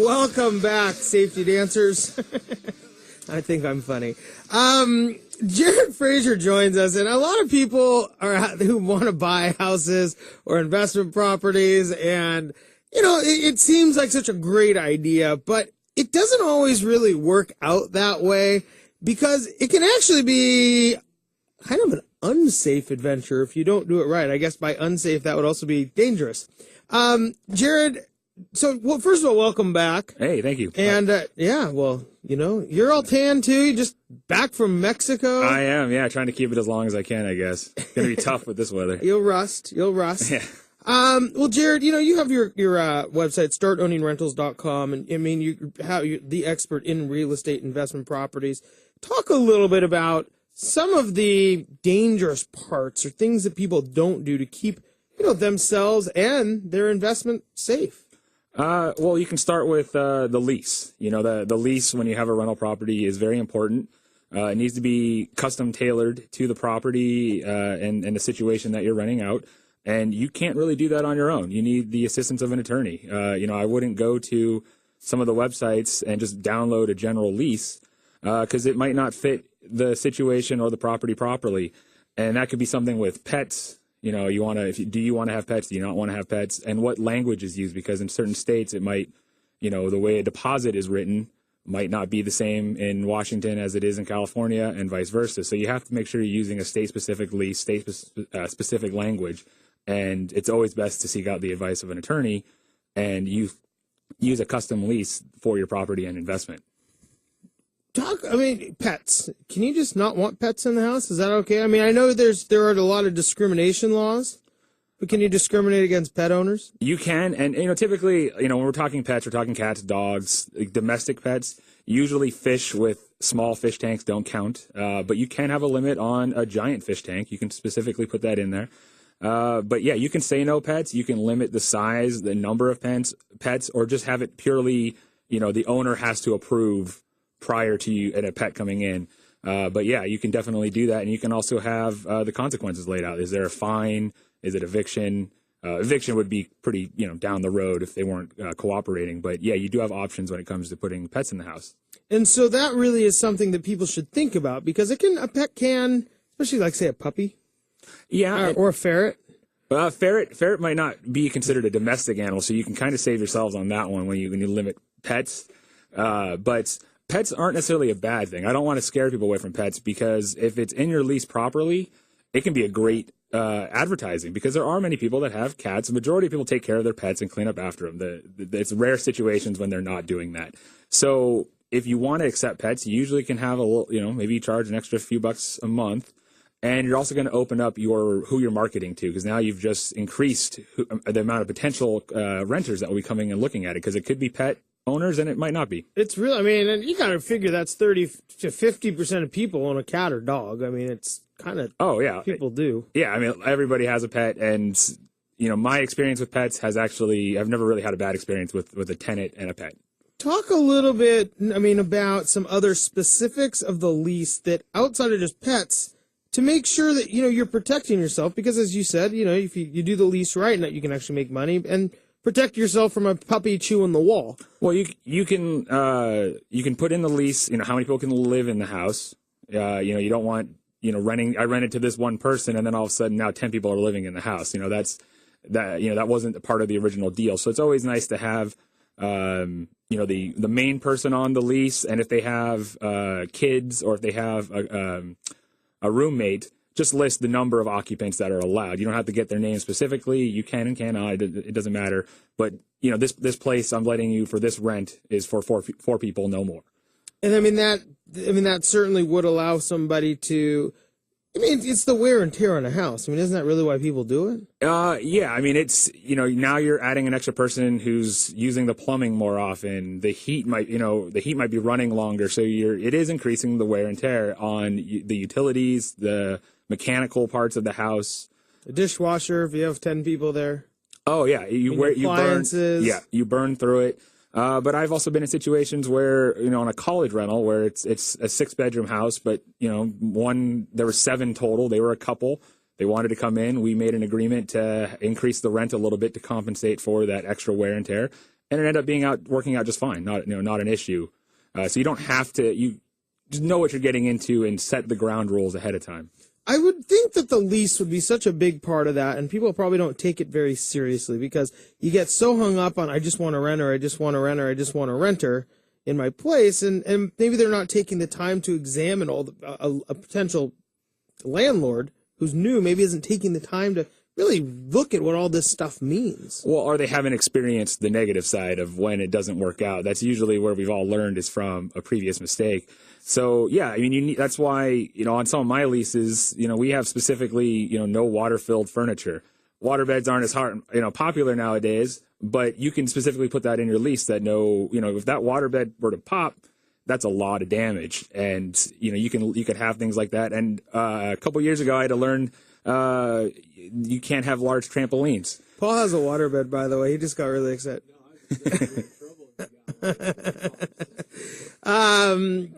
Welcome back, safety dancers. I think I'm funny. Jared Fraser joins us, and a lot of people who want to buy houses or investment properties, and it seems like such a great idea, but it doesn't always really work out that way because it can actually be kind of an unsafe adventure if you don't do it right. I guess by unsafe, that would also be dangerous. Jared, first of all, welcome back. Hey, thank you. And, you're all tan too. You just back from Mexico. I am, trying to keep it as long as I can, I guess. It's going to be tough with this weather. You'll rust. Yeah. Well, Jared, you have your website, startowningrentals.com, and I mean, you're the expert in real estate investment properties. Talk a little bit about some of the dangerous parts or things that people don't do to keep, themselves and their investment safe. Well, you can start with the lease. The lease when you have a rental property is very important. It needs to be custom tailored to the property and the situation that you're renting out. And you can't really do that on your own. You need the assistance of an attorney. I wouldn't go to some of the websites and just download a general lease because it might not fit the situation or the property properly. And that could be something with pets. Do you want to have pets? Do you not want to have pets? And what language is used? Because in certain states, it might, the way a deposit is written might not be the same in Washington as it is in California and vice versa. So you have to make sure you're using a state-specific lease, state-specific language. And it's always best to seek out the advice of an attorney and use a custom lease for your property and investment. Pets. Can you just not want pets in the house? Is that okay? I mean, I know there are a lot of discrimination laws, but can you discriminate against pet owners? You can, and typically, when we're talking pets, we're talking cats, dogs, domestic pets. Usually, fish with small fish tanks don't count, but you can have a limit on a giant fish tank. You can specifically put that in there. But you can say no pets. You can limit the size, the number of pets, or just have it purely, the owner has to approve prior to you and a pet coming in. But you can definitely do that. And you can also have the consequences laid out. Is there a fine? Is it eviction? Eviction would be pretty, down the road if they weren't cooperating. But you do have options when it comes to putting pets in the house. And so that really is something that people should think about because a pet can, especially like say a puppy. Yeah. Or a ferret. Ferret might not be considered a domestic animal. So you can kind of save yourselves on that one when you limit pets. But pets aren't necessarily a bad thing. I don't want to scare people away from pets because if it's in your lease properly, it can be a great advertising because there are many people that have cats. The majority of people take care of their pets and clean up after them. It's rare situations when they're not doing that. So if you want to accept pets, you usually can have a little, maybe you charge an extra few bucks a month. And you're also going to open up who you're marketing to because now you've just increased the amount of potential renters that will be coming and looking at it because it could be pet owners and it might not be. It's really, and you got to figure that's 30 to 50% of people own a cat or dog. I mean, it's kind of people do. Yeah, everybody has a pet and, my experience with pets has actually, I've never really had a bad experience with a tenant and a pet. Talk a little bit, about some other specifics of the lease that outside of just pets to make sure that, you're protecting yourself because as you said, if you do the lease right and that you can actually make money and protect yourself from a puppy chewing the wall. Well, you can put in the lease, how many people can live in the house. You don't want, renting. I rented to this one person and then all of a sudden now 10 people are living in the house. That wasn't a part of the original deal. So it's always nice to have, the main person on the lease. And if they have kids or if they have a roommate, just list the number of occupants that are allowed. You don't have to get their name specifically. You can and cannot. It doesn't matter. But, this place I'm letting you for this rent is for four people, no more. And that certainly would allow somebody to, it's the wear and tear on a house. Isn't that really why people do it? It's, now you're adding an extra person who's using the plumbing more often. The heat might be running longer. So it is increasing the wear and tear on the utilities, the mechanical parts of the house. The dishwasher, if you have 10 people there. Oh yeah. You burn through it. But I've also been in situations where, on a college rental where it's a 6-bedroom house, but, there were 7 total. They were a couple. They wanted to come in. We made an agreement to increase the rent a little bit to compensate for that extra wear and tear. and it ended up working out just fine. Not an issue. So you don't have to. You just know what you're getting into and set the ground rules ahead of time. I would think that the lease would be such a big part of that, and people probably don't take it very seriously because you get so hung up on, I just want a renter, I just want a renter, I just want a renter in my place, and maybe they're not taking the time to examine all a potential landlord who's new, maybe isn't taking the time to really look at what all this stuff means. Well, or they haven't experienced the negative side of when it doesn't work out. That's usually where we've all learned is from a previous mistake. So, yeah, I mean, that's why, on some of my leases, we have specifically, no water-filled furniture. Waterbeds aren't as popular nowadays, but you can specifically put that in your lease that if that waterbed were to pop, that's a lot of damage. And, you could have things like that. And a couple years ago, I had to learn you can't have large trampolines. Paul has a waterbed, by the way. He just got really excited.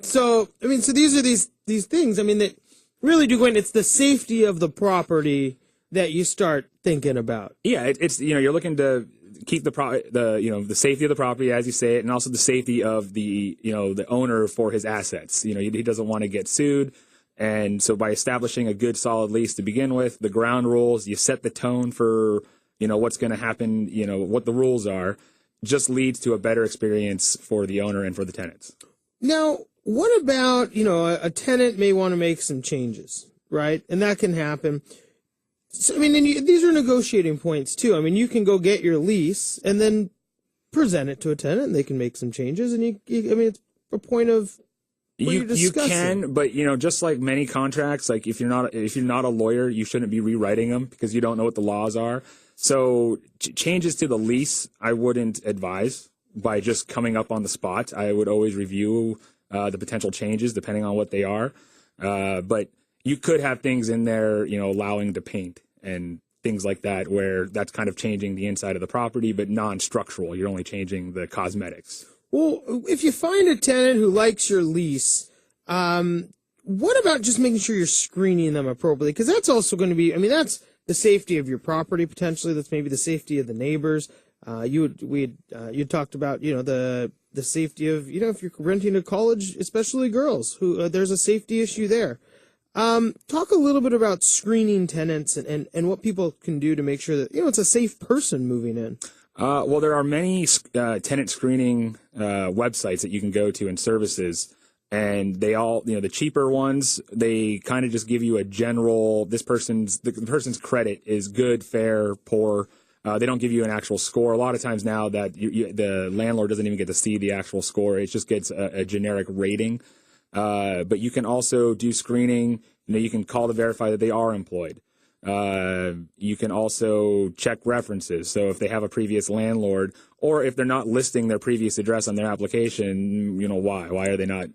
So these are these things, that really do go in. It's the safety of the property that you start thinking about. Yeah, it's you're looking to keep the safety of the property, as you say it, and also the safety of the owner for his assets. He doesn't want to get sued. And so by establishing a good solid lease to begin with, the ground rules, you set the tone for, what's going to happen, what the rules are, just leads to a better experience for the owner and for the tenants. Now, what about, a tenant may want to make some changes, right? And that can happen. So, these are negotiating points too. You can go get your lease and then present it to a tenant and they can make some changes. And it's a point of, you can, but just like many contracts, like if you're not a lawyer, you shouldn't be rewriting them because you don't know what the laws are. So changes to the lease, I wouldn't advise by just coming up on the spot. I would always review the potential changes depending on what they are. But you could have things in there, allowing to paint and things like that, where that's kind of changing the inside of the property, but non-structural. You're only changing the cosmetics. Well, if you find a tenant who likes your lease, what about just making sure you're screening them appropriately? Because that's also going to be, that's the safety of your property potentially. That's maybe the safety of the neighbors. You talked about, the safety of, if you're renting to college, especially girls, who there's a safety issue there. Talk a little bit about screening tenants and what people can do to make sure that, it's a safe person moving in. Well, there are many tenant screening websites that you can go to and services, and they all, the cheaper ones, they kind of just give you a general, the person's credit is good, fair, poor. They don't give you an actual score. A lot of times now that the landlord doesn't even get to see the actual score. It just gets a generic rating. But you can also do screening. You can call to verify that they are employed. You can also check references. So if they have a previous landlord, or if they're not listing their previous address on their application, why? Why are they not,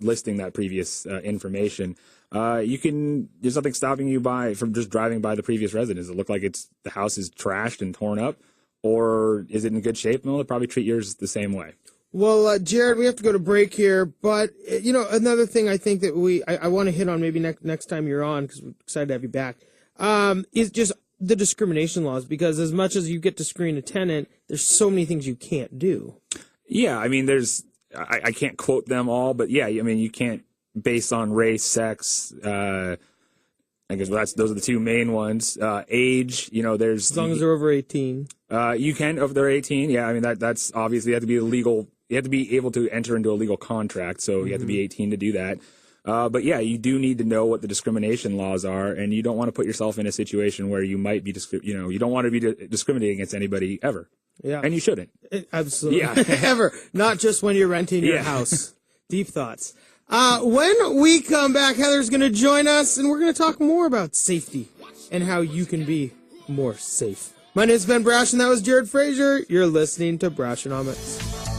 listing that previous information? There's nothing stopping you from just driving by the previous residence. Does it look like the house is trashed and torn up? Or is it in good shape? No, they'll probably treat yours the same way. Well, Jared, we have to go to break here, but, another thing I think that I want to hit on maybe next time you're on, because we're excited to have you back, is just the discrimination laws, because as much as you get to screen a tenant, there's so many things you can't do. Yeah, I can't quote them all, but yeah, you can't, based on race, sex, I guess those are the two main ones. Age, there's... As long as they're over 18. You can, if they're 18, yeah, that's obviously, you have to be legal. You have to be able to enter into a legal contract, so you have to be 18 to do that. But yeah, you do need to know what the discrimination laws are, and you don't want to put yourself in a situation where you might be, you don't want to be discriminating against anybody ever. Yeah. And you shouldn't. Absolutely. Yeah. Ever. Not just when you're renting your house. Deep thoughts. When we come back, Heather's going to join us, and we're going to talk more about safety and how you can be more safe. My name is Ben Brash, and that was Jared Fraser. You're listening to Brashonomics.